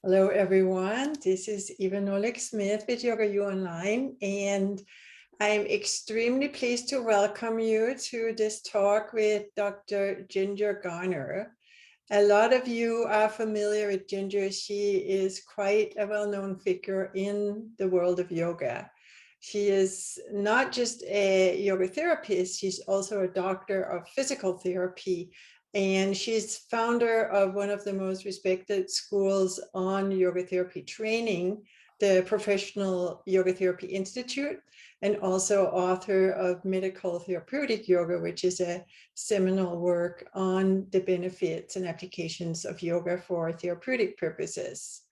Hello, everyone. This is Eva Nolik-Smith with YogaUOnline, and I'm extremely pleased to welcome you to this talk with Dr. Ginger Garner. A lot of you are familiar with Ginger. She is quite a well-known figure in the world of yoga. She is not just a yoga therapist, she's also a doctor of physical therapy. And she's founder of one of the most respected schools on yoga therapy training, the Professional Yoga Therapy Institute, and also author of Medical Therapeutic Yoga, which is a seminal work on the benefits and applications of yoga for therapeutic purposes.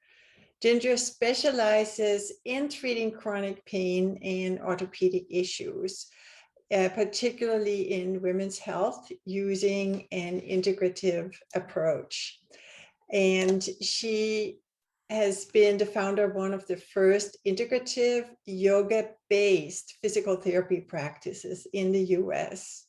Ginger specializes in treating chronic pain and orthopedic issues, particularly in women's health, using an integrative approach. And she has been the founder of one of the first integrative yoga-based physical therapy practices in the US.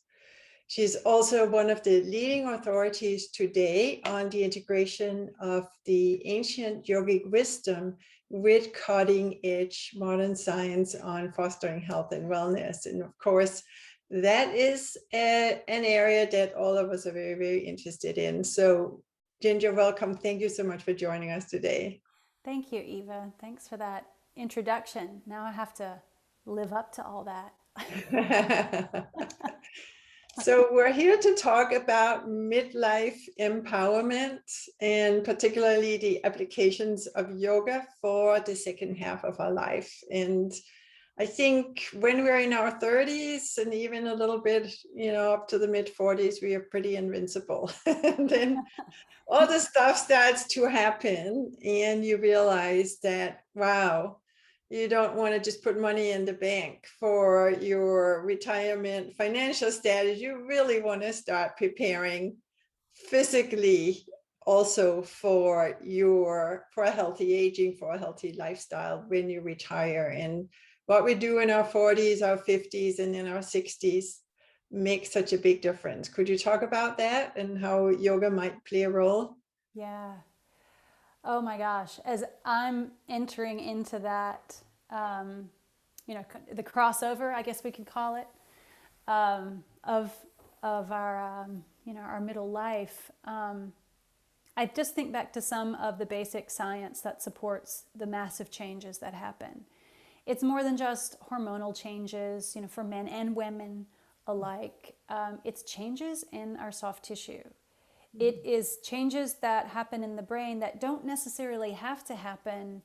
She's also one of the leading authorities today on the integration of the ancient yogic wisdom with cutting-edge modern science on fostering health and wellness. And of course, that is an area that all of us are very, very interested in. So Ginger, welcome. Thank you so much for joining us today. Thank you, Eva. Thanks for that introduction. Now I have to live up to all that. So we're here to talk about midlife empowerment and particularly the applications of yoga for the second half of our life. And I think when we're in our 30s and even a little bit, up to the mid 40s, we are pretty invincible. And then all the stuff starts to happen and you realize that, wow, you don't want to just put money in the bank for your retirement financial status. You really want to start preparing physically also for a healthy aging, for a healthy lifestyle when you retire. And what we do in our 40s, our 50s, and in our 60s makes such a big difference. Could you talk about that and how yoga might play a role? Yeah. Oh my gosh. As I'm entering into that, um, the crossover, I guess we could call it, of our our middle life. I just think back to some of the basic science that supports the massive changes that happen. It's more than just hormonal changes, for men and women alike. It's changes in our soft tissue. It is changes that happen in the brain that don't necessarily have to happen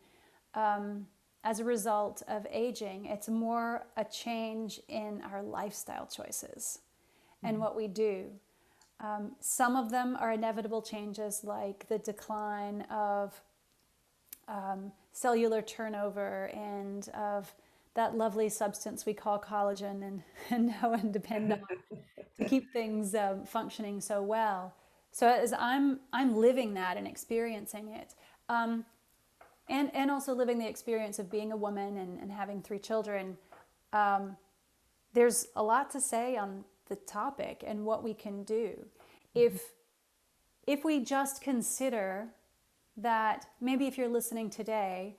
as a result of aging. It's more a change in our lifestyle choices and what we do. Some of them are inevitable changes, like the decline of cellular turnover and of that lovely substance we call collagen and know and depend on to keep things functioning so well. So as I'm living that and experiencing it, and also living the experience of being a woman and having 3 children, there's a lot to say on the topic and what we can do. If we just consider that maybe if you're listening today,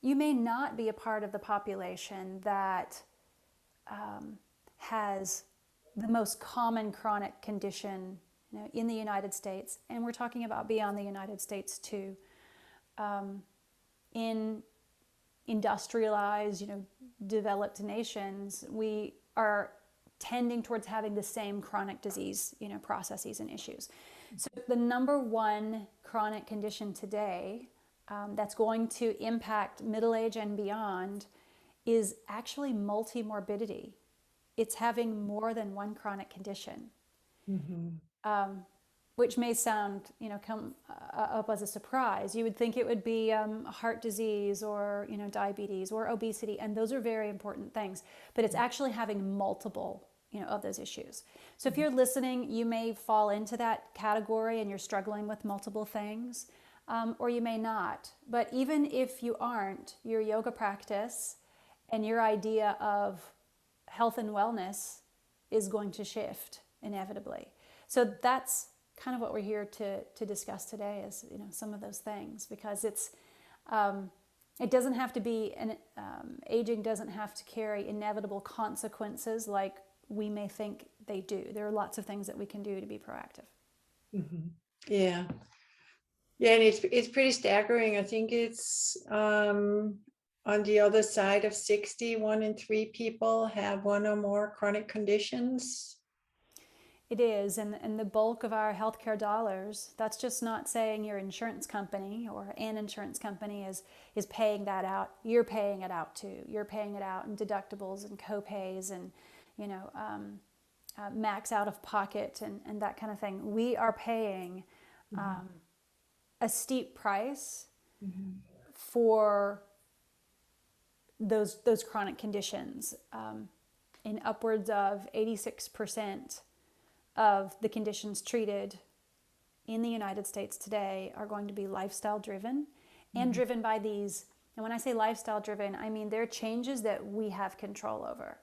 you may not be a part of the population that has the most common chronic condition, in the United States, and we're talking about beyond the United States too. In industrialized, developed nations, we are tending towards having the same chronic disease, processes and issues. So the number one chronic condition today that's going to impact middle age and beyond is actually multimorbidity. It's having more than one chronic condition, Mhm. which may sound, come up as a surprise. You would think it would be heart disease or, diabetes or obesity, and those are very important things. But it's actually having multiple, of those issues. So if you're listening, you may fall into that category and you're struggling with multiple things, or you may not. But even if you aren't, your yoga practice and your idea of health and wellness is going to shift inevitably. So that's kind of what we're here to discuss today is, some of those things, because it doesn't have to be, aging doesn't have to carry inevitable consequences like we may think they do. There are lots of things that we can do to be proactive. Mhm. Yeah. Yeah, and it's pretty staggering. I think it's on the other side of 60, 1 in 3 people have one or more chronic conditions. It is, and the bulk of our healthcare dollars, that's just not saying your insurance company or an insurance company is paying that out. You're paying it out too. You're paying it out in deductibles and co-pays and, max out of pocket and that kind of thing. We are paying a steep price Mhm. for those chronic conditions. In upwards of 86% of the conditions treated in the United States today are going to be lifestyle driven and driven by these. And when I say lifestyle driven, I mean they're changes that we have control over.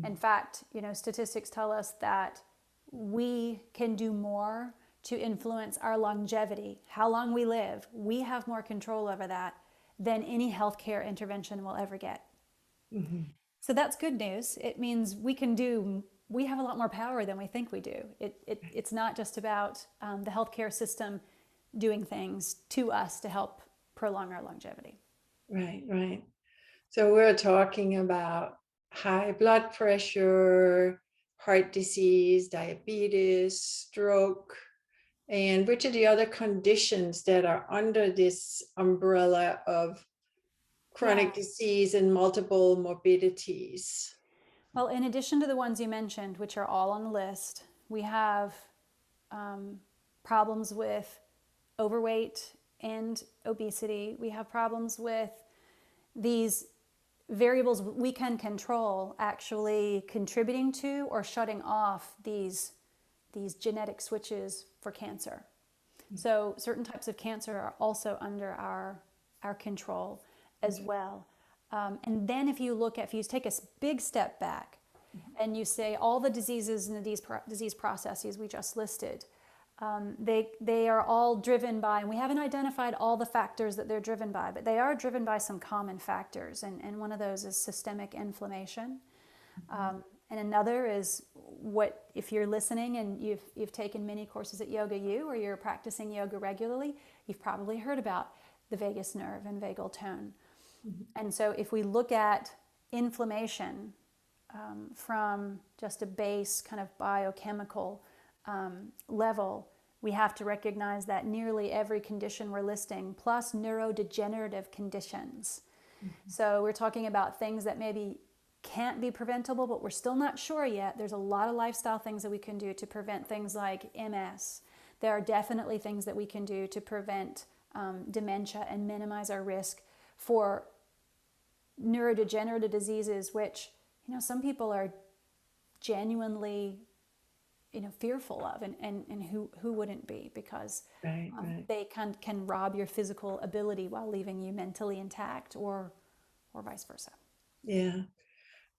In fact, statistics tell us that we can do more to influence our longevity, how long we live. We have more control over that than any healthcare intervention will ever get. Mhm. So that's good news. It means we have a lot more power than we think we do. It's not just about the healthcare system doing things to us to help prolong our longevity. Right, right. So we're talking about high blood pressure, heart disease, diabetes, stroke, and which are the other conditions that are under this umbrella of chronic Yeah. disease and multiple morbidities? Well, in addition to the ones you mentioned, which are all on the list, we have problems with overweight and obesity. We have problems with these variables we can control actually contributing to or shutting off these genetic switches for cancer. So certain types of cancer are also under our control as well. And then if you take a big step back and you say all the diseases and the disease processes we just listed, they are all driven by, and we haven't identified all the factors that they're driven by, but they are driven by some common factors. And one of those is systemic inflammation. And another is what, if you're listening and you've taken many courses at YogaU or you're practicing yoga regularly, you've probably heard about the vagus nerve and vagal tone. And so if we look at inflammation from just a base kind of biochemical level, we have to recognize that nearly every condition we're listing, plus neurodegenerative conditions. So we're talking about things that maybe can't be preventable, but we're still not sure yet. There's a lot of lifestyle things that we can do to prevent things like MS. There are definitely things that we can do to prevent dementia and minimize our risk for neurodegenerative diseases, which some people are genuinely fearful of, and who wouldn't be, because Right, right. they can rob your physical ability while leaving you mentally intact, or vice versa. Yeah.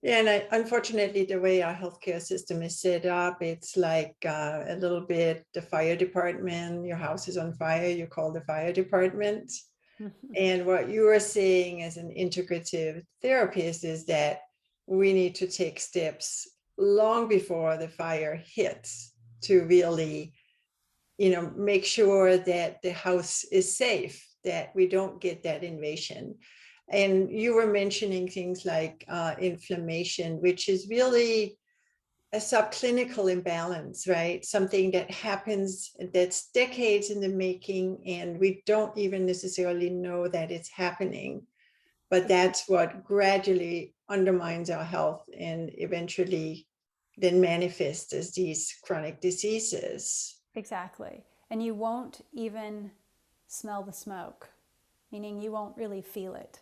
Yeah, and unfortunately, the way our healthcare system is set up, it's like a little bit the fire department. Your house is on fire, you call the fire department. And what you are saying as an integrative therapist is that we need to take steps long before the fire hits to really, make sure that the house is safe, that we don't get that invasion. And you were mentioning things like inflammation, which is really a subclinical imbalance, right? Something that happens that's decades in the making, and we don't even necessarily know that it's happening. But that's what gradually undermines our health and eventually then manifests as these chronic diseases. Exactly. And you won't even smell the smoke, meaning you won't really feel it.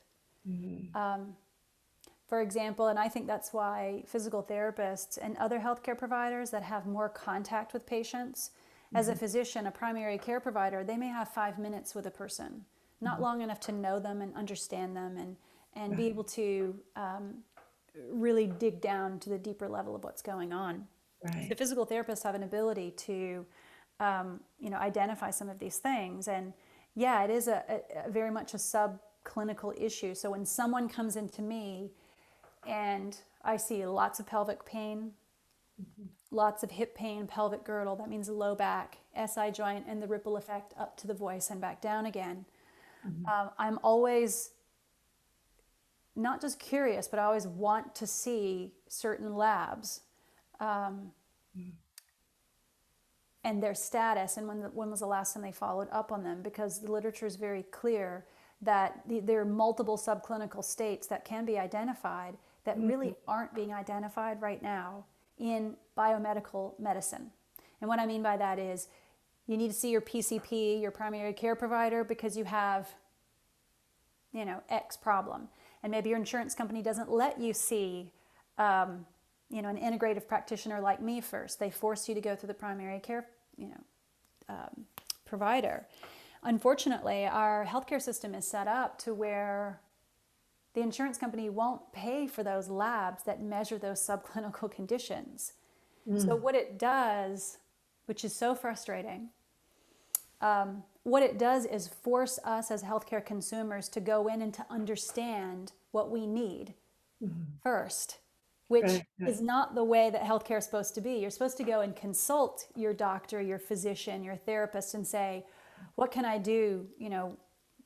For example, and I think that's why physical therapists and other healthcare providers that have more contact with patients, as a physician, a primary care provider, they may have 5 minutes with a person, not long enough to know them and understand them and be able to really dig down to the deeper level of what's going on. So Right. physical therapists have an ability to identify some of these things. And yeah, it is a very much a subclinical issue. So when someone comes into me and I see lots of pelvic pain, lots of hip pain, pelvic girdle, that means low back, SI joint, and the ripple effect up to the voice and back down again. I'm always not just curious, but I always want to see certain labs and their status, and when was the last time they followed up on them, because the literature is very clear that there are multiple subclinical states that can be identified that really aren't being identified right now in biomedical medicine. And what I mean by that is you need to see your PCP, your primary care provider, because you have, X problem. And maybe your insurance company doesn't let you see, an integrative practitioner like me first. They force you to go through the primary care, provider. Unfortunately, our healthcare system is set up to where the insurance company won't pay for those labs that measure those subclinical conditions. So what it does, which is so frustrating, what it does is force us as healthcare consumers to go in and to understand what we need first, which is not the way that healthcare is supposed to be. You're supposed to go and consult your doctor, your physician, your therapist, and say, what can I do,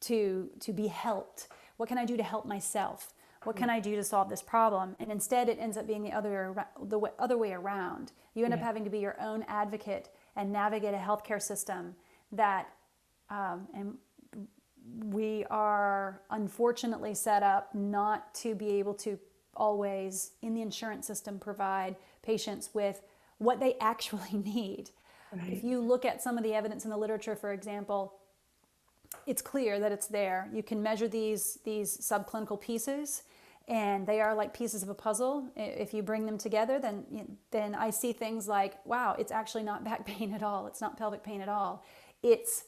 to be helped? What can I do to help myself? What can I do to solve this problem? And instead, it ends up being the other way around. You end up having to be your own advocate and navigate a healthcare system that, and we are unfortunately set up not to be able to always, in the insurance system, provide patients with what they actually need. If you look at some of the evidence in the literature, for example, it's clear that it's there. You can measure these subclinical pieces, and they are like pieces of a puzzle. If you bring them together, then I see things like, wow, it's actually not back pain at all. It's not pelvic pain at all. It's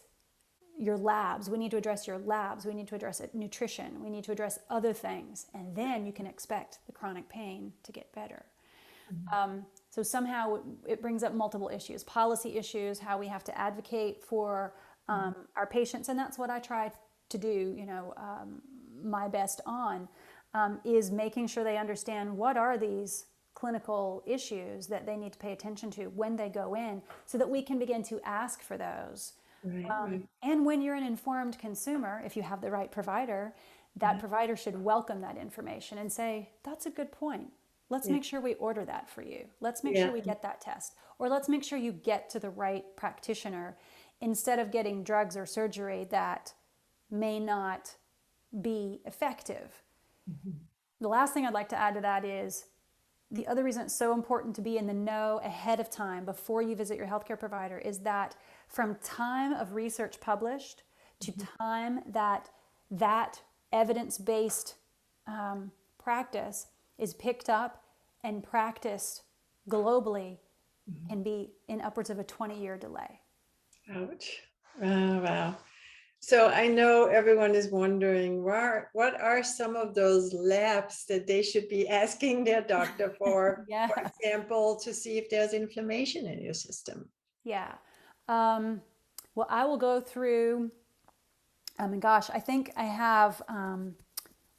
your labs. We need to address your labs. We need to address nutrition. We need to address other things. And then you can expect the chronic pain to get better. So somehow it brings up multiple issues, policy issues, how we have to advocate for our patients. And that's what I try to do, my best on, is making sure they understand what are these clinical issues that they need to pay attention to when they go in, so that we can begin to ask for those. And when you're an informed consumer, if you have the right provider, that provider should welcome that information and say, that's a good point. Let's make sure we order that for you. Let's make sure we get that test. Or let's make sure you get to the right practitioner instead of getting drugs or surgery that may not be effective. The last thing I'd like to add to that is the other reason it's so important to be in the know ahead of time before you visit your healthcare provider is that from time of research published to time that evidence-based practice is picked up and practiced globally can be in upwards of a 20-year delay. Ouch. Wow. So I know everyone is wondering, what are some of those labs that they should be asking their doctor for example, to see if there's inflammation in your system? Well, I will go through, I think I have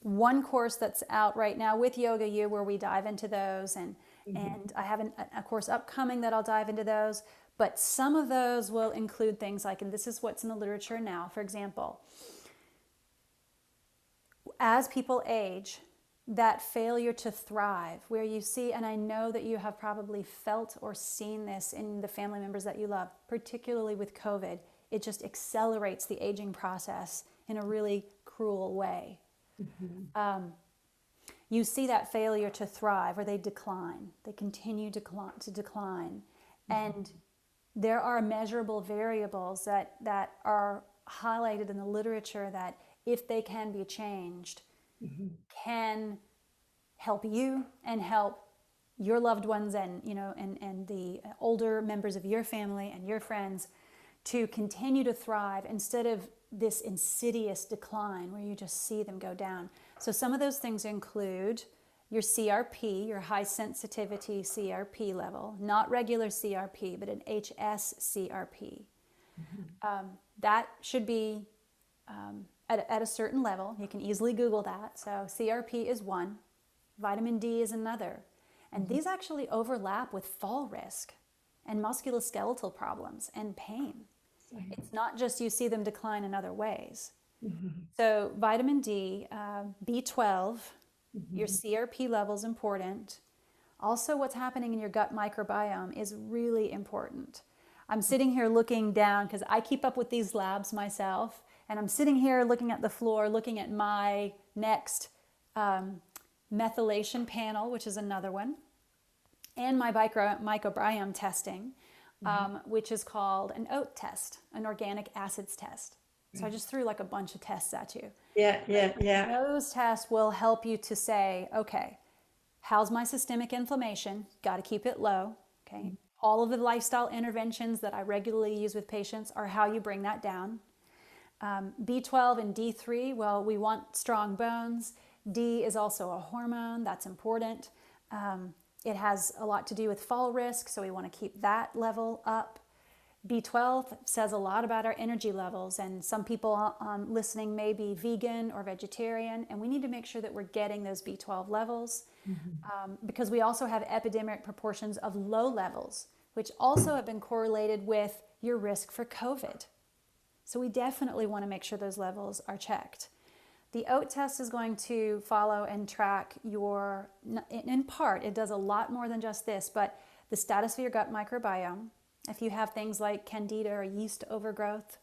one course that's out right now with YogaU where we dive into those, and I have a course upcoming that I'll dive into those. But some of those will include things like, and this is what's in the literature now, for example, as people age, that failure to thrive, where you see, and I know that you have probably felt or seen this in the family members that you love, particularly with COVID, it just accelerates the aging process in a really cruel way. You see that failure to thrive, or they decline, they continue to decline. And there are measurable variables that are highlighted in the literature that, if they can be changed, can help you and help your loved ones and the older members of your family and your friends to continue to thrive instead of this insidious decline where you just see them go down. So some of those things include your CRP, your high sensitivity CRP level, not regular CRP, but an HSCRP. That should be at a certain level. You can easily Google that. So CRP is one, vitamin D is another. And these actually overlap with fall risk and musculoskeletal problems and pain. It's not just you see them decline in other ways. So vitamin D, B12, your CRP level is important. Also, what's happening in your gut microbiome is really important. I'm sitting here looking down because I keep up with these labs myself, and I'm sitting here looking at the floor, looking at my next methylation panel, which is another one, and my microbiome testing, which is called an OAT test, an organic acids test. So I just threw like a bunch of tests at you. Yeah. Those tests will help you to say, okay, how's my systemic inflammation? Got to keep it low. Okay. All of the lifestyle interventions that I regularly use with patients are how you bring that down. B12 and D3, well, we want strong bones. D is also a hormone, that's important. It has a lot to do with fall risk, so we want to keep that level up. B12 says a lot about our energy levels, and some people listening may be vegan or vegetarian, and we need to make sure that we're getting those B12 levels because we also have epidemic proportions of low levels, which also have been correlated with your risk for COVID. So we definitely want to make sure those levels are checked. The OAT test is going to follow and track your, in part, it does a lot more than just this, but the status of your gut microbiome. If you have things like candida or yeast overgrowth,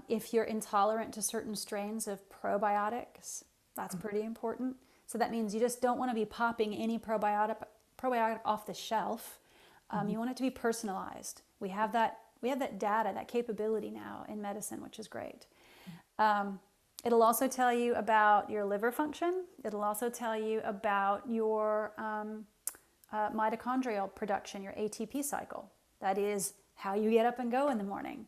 if you're intolerant to certain strains of probiotics, that's pretty important. So that means you just don't want to be popping any probiotic off the shelf. You want it to be personalized. We have that data, that capability now in medicine, which is great. It'll also tell you about your liver function. It'll also tell you about your mitochondrial production, your ATP cycle. That is how you get up and go in the morning.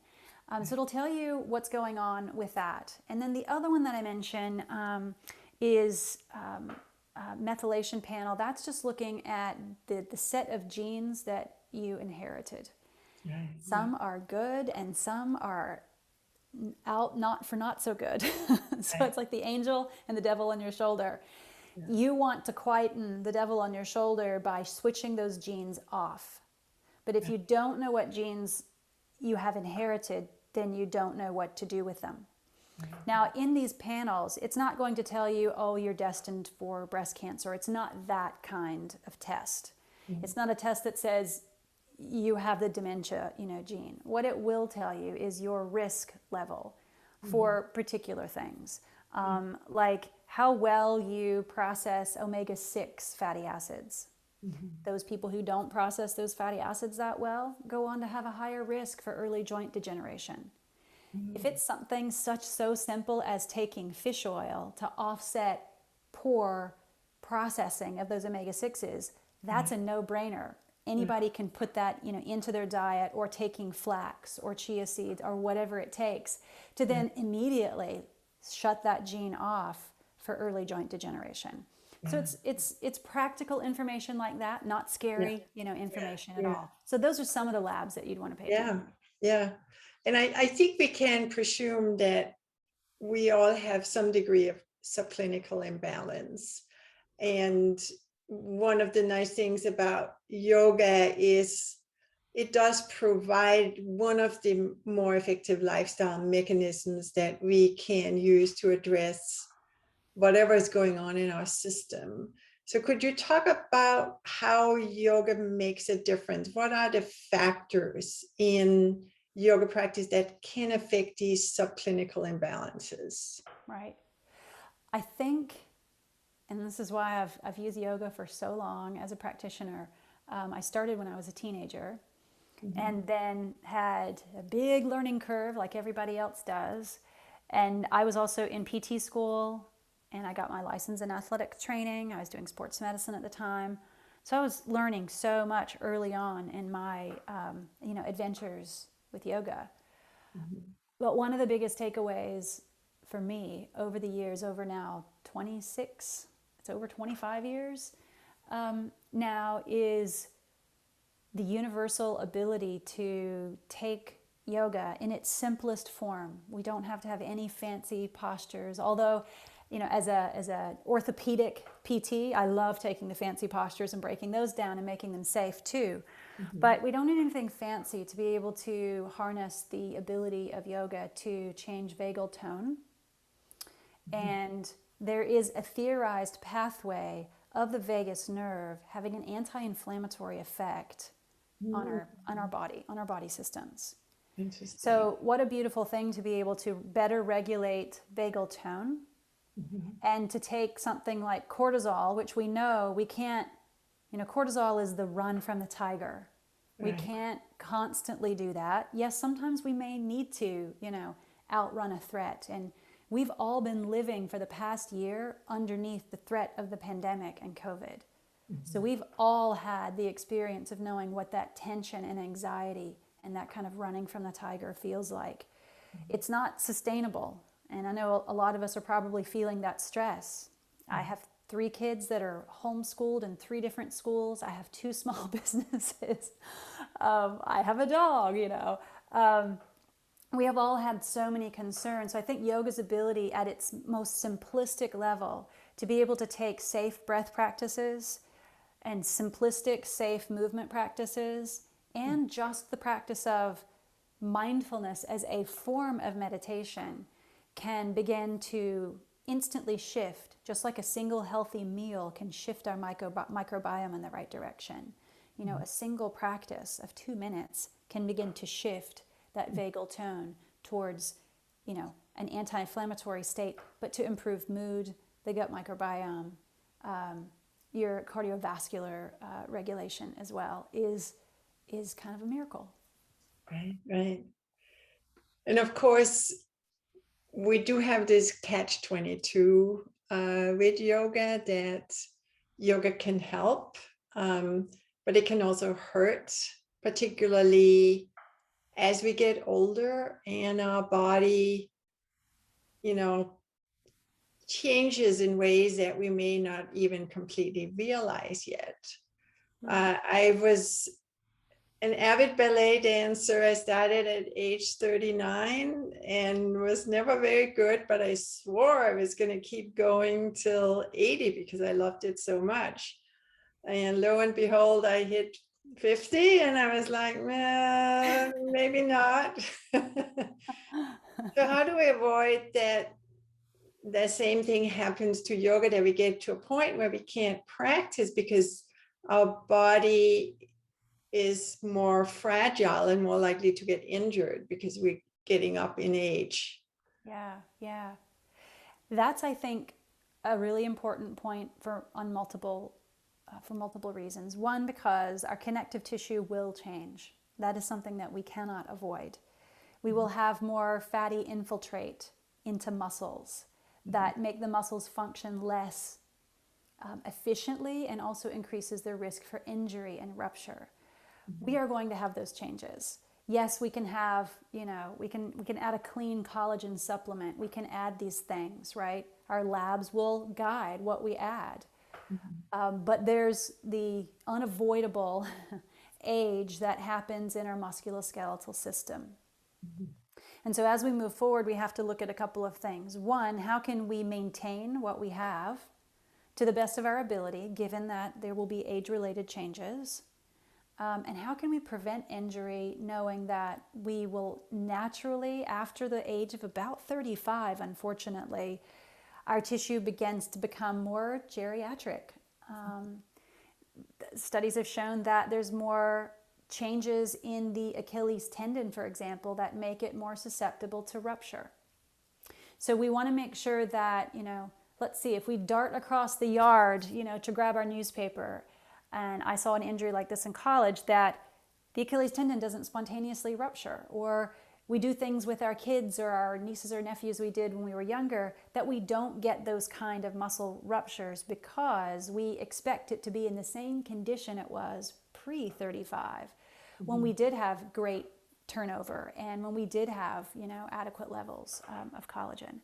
So it'll tell you what's going on with that. And then the other one that I mentioned is methylation panel. That's just looking at the set of genes that you inherited. Right. Some are good and some are not so good. So it's like the angel and the devil on your shoulder. You want to quieten the devil on your shoulder by switching those genes off. But if you don't know what genes you have inherited, then you don't know what to do with them. Now, in these panels, it's not going to tell you, oh, you're destined for breast cancer. It's not that kind of test. It's not a test that says you have the dementia, gene. What it will tell you is your risk level for particular things, like how well you process omega-6 fatty acids. Those people who don't process those fatty acids that well go on to have a higher risk for early joint degeneration. If it's something so simple as taking fish oil to offset poor processing of those omega-6s, that's a no-brainer. Anybody can put that, into their diet, or taking flax or chia seeds or whatever it takes to then immediately shut that gene off for early joint degeneration. So it's practical information like that, not scary, information at all. So those are some of the labs that you'd want to pay attention to. Yeah. And I think we can presume that we all have some degree of subclinical imbalance. And one of the nice things about yoga is it does provide one of the more effective lifestyle mechanisms that we can use to address whatever is going on in our system. So could you talk about how yoga makes a difference? What are the factors in yoga practice that can affect these subclinical imbalances? Right. I think, and this is why I've used yoga for so long as a practitioner. I started when I was a teenager and then had a big learning curve like everybody else does. And I was also in PT school, and I got my license in athletic training. I was doing sports medicine at the time. So I was learning so much early on in my adventures with yoga. But one of the biggest takeaways for me over the years, over now 26, it's over 25 years now, is the universal ability to take yoga in its simplest form. We don't have to have any fancy postures, although, you know, as a orthopedic PT, I love taking the fancy postures and breaking those down and making them safe too. But we don't need anything fancy to be able to harness the ability of yoga to change vagal tone. And there is a theorized pathway of the vagus nerve having an anti-inflammatory effect on our body systems. Interesting. So what a beautiful thing to be able to better regulate vagal tone, and to take something like cortisol, which we know we can't, you know, cortisol is the run from the tiger. We Right. can't constantly do that. Yes, sometimes we may need to, you know, outrun a threat. And we've all been living for the past year underneath the threat of the pandemic and COVID. So we've all had the experience of knowing what that tension and anxiety and that kind of running from the tiger feels like. It's not sustainable. And I know a lot of us are probably feeling that stress. I have 3 kids that are homeschooled in 3 different schools. I have 2 small businesses. I have a dog, you know. We have all had so many concerns. So I think yoga's ability at its most simplistic level to be able to take safe breath practices and simplistic, safe movement practices, and just the practice of mindfulness as a form of meditation can begin to instantly shift, just like a single healthy meal can shift our microbiome in the right direction. You know, a single practice of 2 minutes can begin to shift that vagal tone towards, you know, an anti-inflammatory state, but to improve mood, the gut microbiome, your cardiovascular regulation as well is kind of a miracle. Right, right. And of course, we do have this catch-22 with yoga, that yoga can help, but it can also hurt, particularly as we get older and our body, you know, changes in ways that we may not even completely realize yet. I was an avid ballet dancer. I started at age 39 and was never very good, but I swore I was going to keep going till 80 because I loved it so much. And lo and behold, I hit 50 and I was like, maybe not. So how do we avoid that the same thing happens to yoga, that we get to a point where we can't practice because our body is more fragile and more likely to get injured because we're getting up in age? Yeah. That's, I think, a really important point for multiple reasons. One, because our connective tissue will change. That is something that we cannot avoid. We will have more fatty infiltrate into muscles that make the muscles function less efficiently, and also increases their risk for injury and rupture. We are going to have those changes. Yes, we can have, you know, we can add a clean collagen supplement. We can add these things, right? Our labs will guide what we add. But there's the unavoidable age that happens in our musculoskeletal system. And so as we move forward, we have to look at a couple of things. One, how can we maintain what we have to the best of our ability, given that there will be age-related changes? And how can we prevent injury, knowing that we will naturally, after the age of about 35, unfortunately, our tissue begins to become more geriatric. Studies have shown that there's more changes in the Achilles tendon, for example, that make it more susceptible to rupture. So we want to make sure that, you know, let's see, if we dart across the yard, you know, to grab our newspaper, and I saw an injury like this in college, that the Achilles tendon doesn't spontaneously rupture. Or we do things with our kids or our nieces or nephews we did when we were younger, that we don't get those kind of muscle ruptures because we expect it to be in the same condition it was pre-35, when we did have great turnover and when we did have, you know, adequate levels of collagen.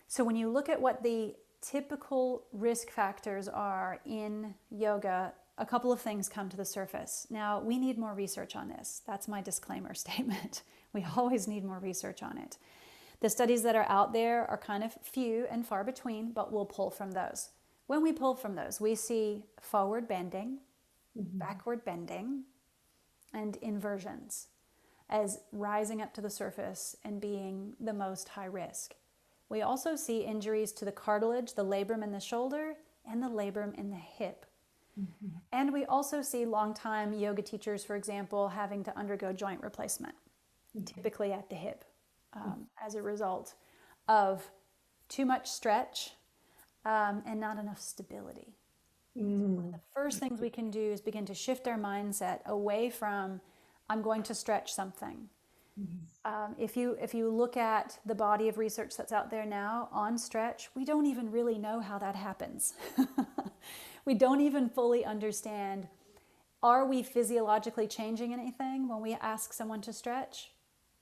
So when you look at what the typical risk factors are in yoga, a couple of things come to the surface. Now, we need more research on this. That's my disclaimer statement. We always need more research on it. The studies that are out there are kind of few and far between, but we'll pull from those. When we pull from those, we see forward bending, backward bending, and inversions as rising up to the surface and being the most high risk. We also see injuries to the cartilage, the labrum in the shoulder, and the labrum in the hip. And we also see long-time yoga teachers, for example, having to undergo joint replacement, typically at the hip, as a result of too much stretch and not enough stability. One of the first things we can do is begin to shift our mindset away from, I'm going to stretch something. If you look at the body of research that's out there now on stretch, we don't even really know how that happens. We don't even fully understand, are we physiologically changing anything when we ask someone to stretch?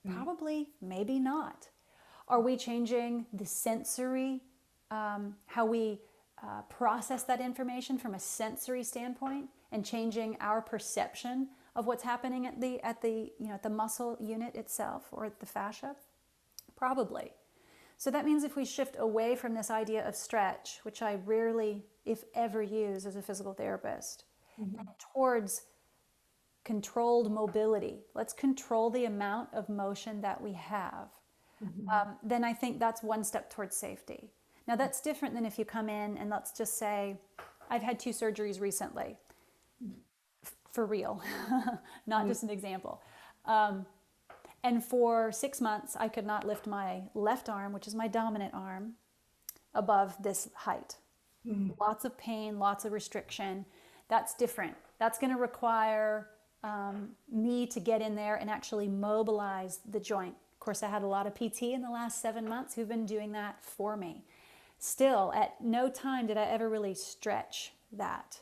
Probably, maybe not. Are we changing the sensory, how we process that information from a sensory standpoint and changing our perception of what's happening at the muscle unit itself or at the fascia? Probably. So that means if we shift away from this idea of stretch, which I rarely, if ever, use as a physical therapist, and towards controlled mobility, let's control the amount of motion that we have, then I think that's one step towards safety. Now that's different than if you come in and let's just say, I've had 2 surgeries recently. For real, not just an example. And for 6 months, I could not lift my left arm, which is my dominant arm, above this height. Lots of pain, lots of restriction. That's different. That's going to require me to get in there and actually mobilize the joint. Of course, I had a lot of PT in the last 7 months who've been doing that for me. Still, at no time did I ever really stretch that.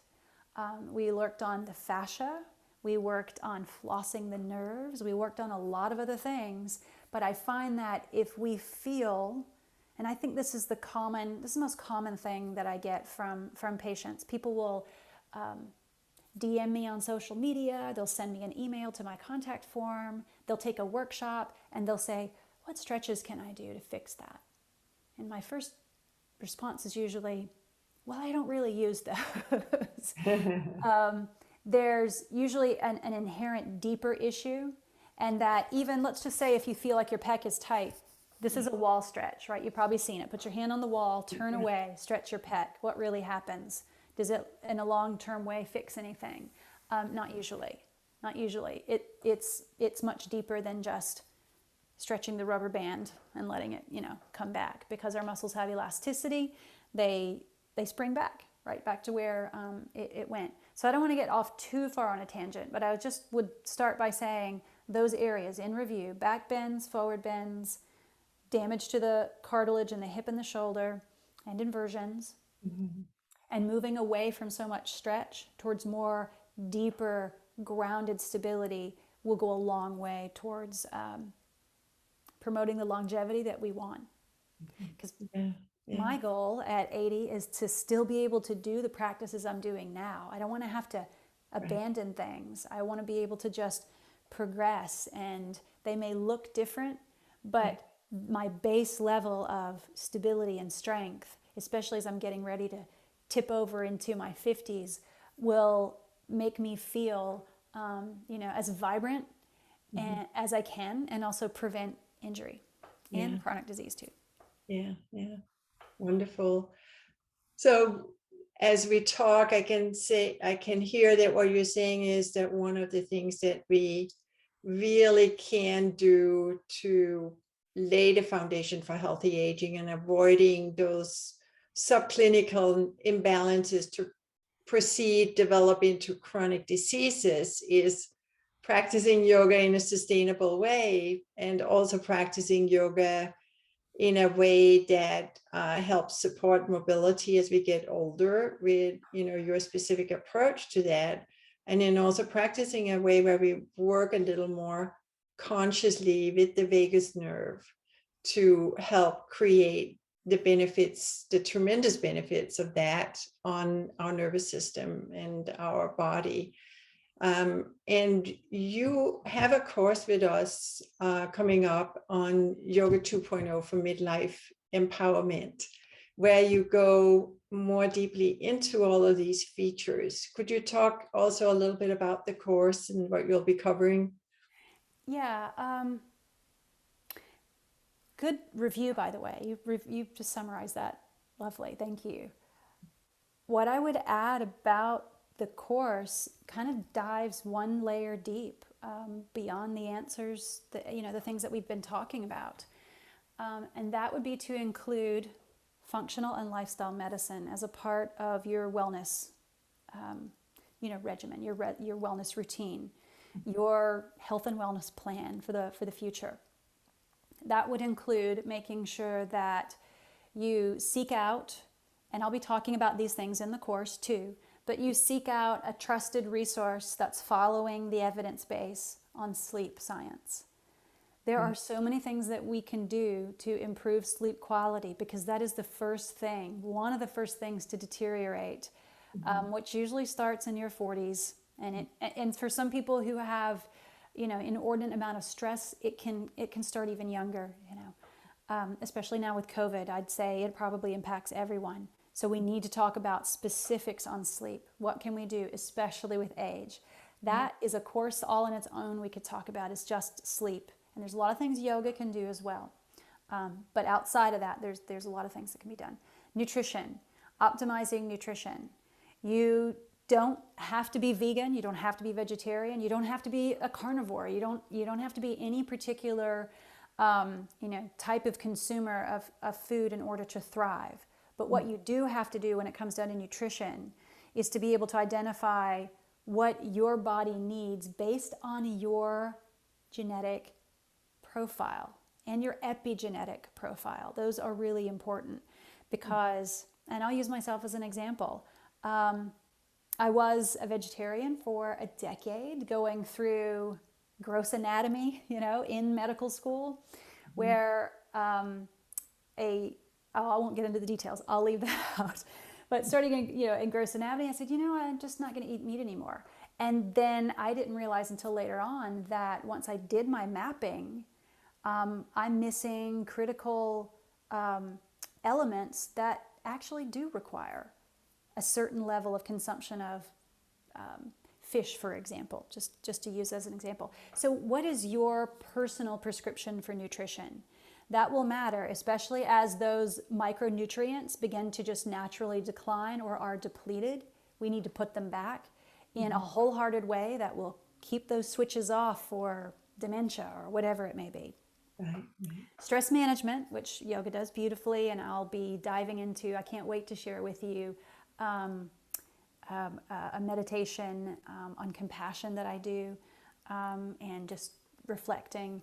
We worked on the fascia, we worked on flossing the nerves, we worked on a lot of other things, but I find that if we feel, and I think this is the most common thing that I get from patients. People will DM me on social media, they'll send me an email to my contact form, they'll take a workshop, and they'll say, what stretches can I do to fix that? And my first response is usually, well, I don't really use those. There's usually an inherent deeper issue, and that even, let's just say if you feel like your pec is tight, this is a wall stretch, right? You've probably seen it. Put your hand on the wall, turn away, stretch your pec. What really happens? Does it, in a long-term way, fix anything? Not usually. Not usually. It's much deeper than just stretching the rubber band and letting it, come back. Because our muscles have elasticity, they spring back, right back to where it went. So I don't want to get off too far on a tangent, but I just would start by saying those areas in review: back bends, forward bends, damage to the cartilage in the hip and the shoulder, and inversions, and moving away from so much stretch towards more deeper, grounded stability will go a long way towards promoting the longevity that we want. Because my goal at 80 is to still be able to do the practices I'm doing now. I don't want to have to abandon things. I want to be able to just progress, and they may look different, but my base level of stability and strength, especially as I'm getting ready to tip over into my 50s, will make me feel as vibrant and, as I can, and also prevent injury and chronic disease too. Yeah. Wonderful. So as we talk, I can hear that what you're saying is that one of the things that we really can do to lay the foundation for healthy aging and avoiding those subclinical imbalances to develop into chronic diseases is practicing yoga in a sustainable way, and also practicing yoga in a way that helps support mobility as we get older with your specific approach to that. And then also practicing a way where we work a little more consciously with the vagus nerve to help create the benefits, the tremendous benefits of that on our nervous system and our body. And you have a course with us coming up on Yoga 2.0 for midlife empowerment, where you go more deeply into all of these features. Could you talk also a little bit about the course and what you'll be covering? Yeah. Good review, by the way. You just summarized that. Lovely. Thank you. What I would add about the course kind of dives one layer deep beyond the answers, the things that we've been talking about. And that would be to include functional and lifestyle medicine as a part of your wellness, regimen, your wellness routine, your health and wellness plan for the future. That would include making sure that you seek out, and I'll be talking about these things in the course too, but you seek out a trusted resource that's following the evidence base on sleep science. There are so many things that we can do to improve sleep quality, because that is the first thing, one of the first things to deteriorate, which usually starts in your 40s. And for some people who have, inordinate amount of stress, it can start even younger, especially now with COVID. I'd say it probably impacts everyone. So we need to talk about specifics on sleep. What can we do, especially with age? That is a course all on its own we could talk about, is just sleep. And there's a lot of things yoga can do as well. But outside of that, there's a lot of things that can be done. Nutrition, optimizing nutrition. You don't have to be vegan. You don't have to be vegetarian. You don't have to be a carnivore. You don't have to be any particular type of consumer of food in order to thrive. But what you do have to do when it comes down to nutrition is to be able to identify what your body needs based on your genetic profile and your epigenetic profile. Those are really important because, and I'll use myself as an example. I was a vegetarian for a decade, going through gross anatomy, in medical school, where I won't get into the details. I'll leave that out. But starting in gross anatomy, I said, I'm just not going to eat meat anymore. And then I didn't realize until later on that once I did my mapping, I'm missing critical elements that actually do require a certain level of consumption of fish, for example, just to use as an example. So what is your personal prescription for nutrition? That will matter, especially as those micronutrients begin to just naturally decline or are depleted. We need to put them back in a wholehearted way that will keep those switches off for dementia or whatever it may be. Right. Stress management, which yoga does beautifully, and I'll be diving into, I can't wait to share with you a meditation on compassion that I do, and just reflecting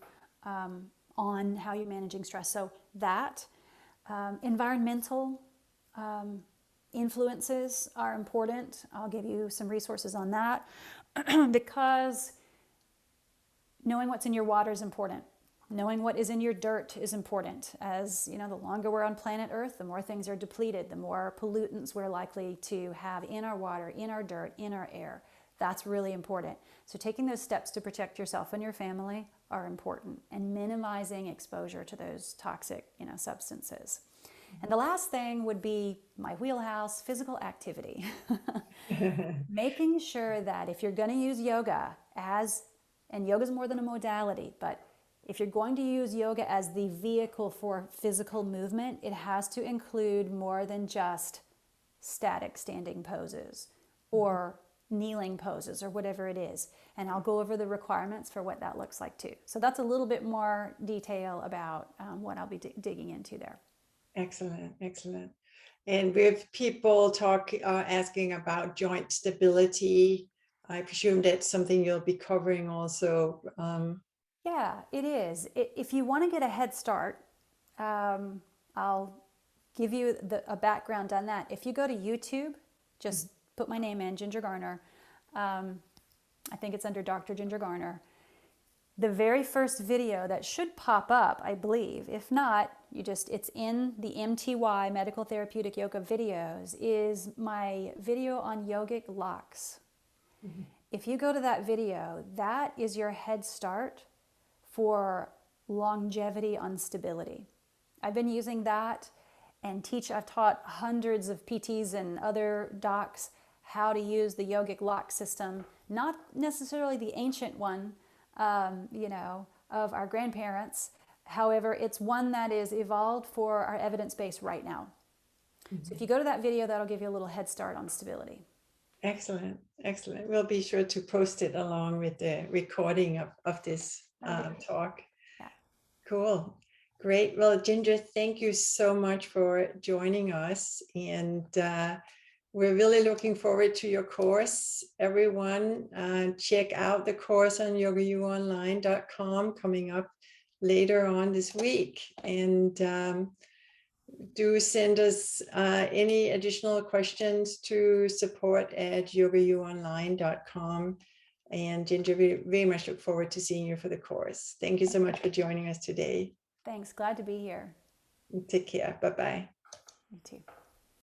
on how you're managing stress. So that, environmental influences are important. I'll give you some resources on that because knowing what's in your water is important. Knowing what is in your dirt is important. As the longer we're on planet Earth, the more things are depleted, the more pollutants we're likely to have in our water, in our dirt, in our air. That's really important. So taking those steps to protect yourself and your family are important, and minimizing exposure to those toxic, substances. And the last thing would be my wheelhouse, physical activity. Making sure that if you're going to use yoga and yoga is more than a modality, but if you're going to use yoga as the vehicle for physical movement, it has to include more than just static standing poses or kneeling poses or whatever it is. And I'll go over the requirements for what that looks like too. So that's a little bit more detail about what I'll be digging into there. Excellent, excellent. And with people asking about joint stability, I presume that's something you'll be covering also. Yeah, it is. If you want to get a head start, I'll give you a background on that. If you go to YouTube, just put my name in, Ginger Garner. I think it's under Dr. Ginger Garner. the very first video that should pop up, I believe, if not, it's in the MTY, Medical Therapeutic Yoga videos, is my video on yogic locks. Mm-hmm. If you go to that video, that is your head start for longevity on stability. I've been using that and I've taught hundreds of PTs and other docs how to use the yogic lock system, not necessarily the ancient one, of our grandparents. However, it's one that is evolved for our evidence base right now. Mm-hmm. So if you go to that video, that'll give you a little head start on stability. Excellent. Excellent. We'll be sure to post it along with the recording of this talk. Yeah. Cool. Great. Well, Ginger, thank you so much for joining us. And we're really looking forward to your course. Everyone, check out the course on YogaUOnline.com coming up later on this week. And do send us any additional questions to support@YogaUOnline.com. And Ginger, we very much look forward to seeing you for the course. Thank you so much for joining us today. Thanks. Glad to be here. Take care. Bye-bye. You too.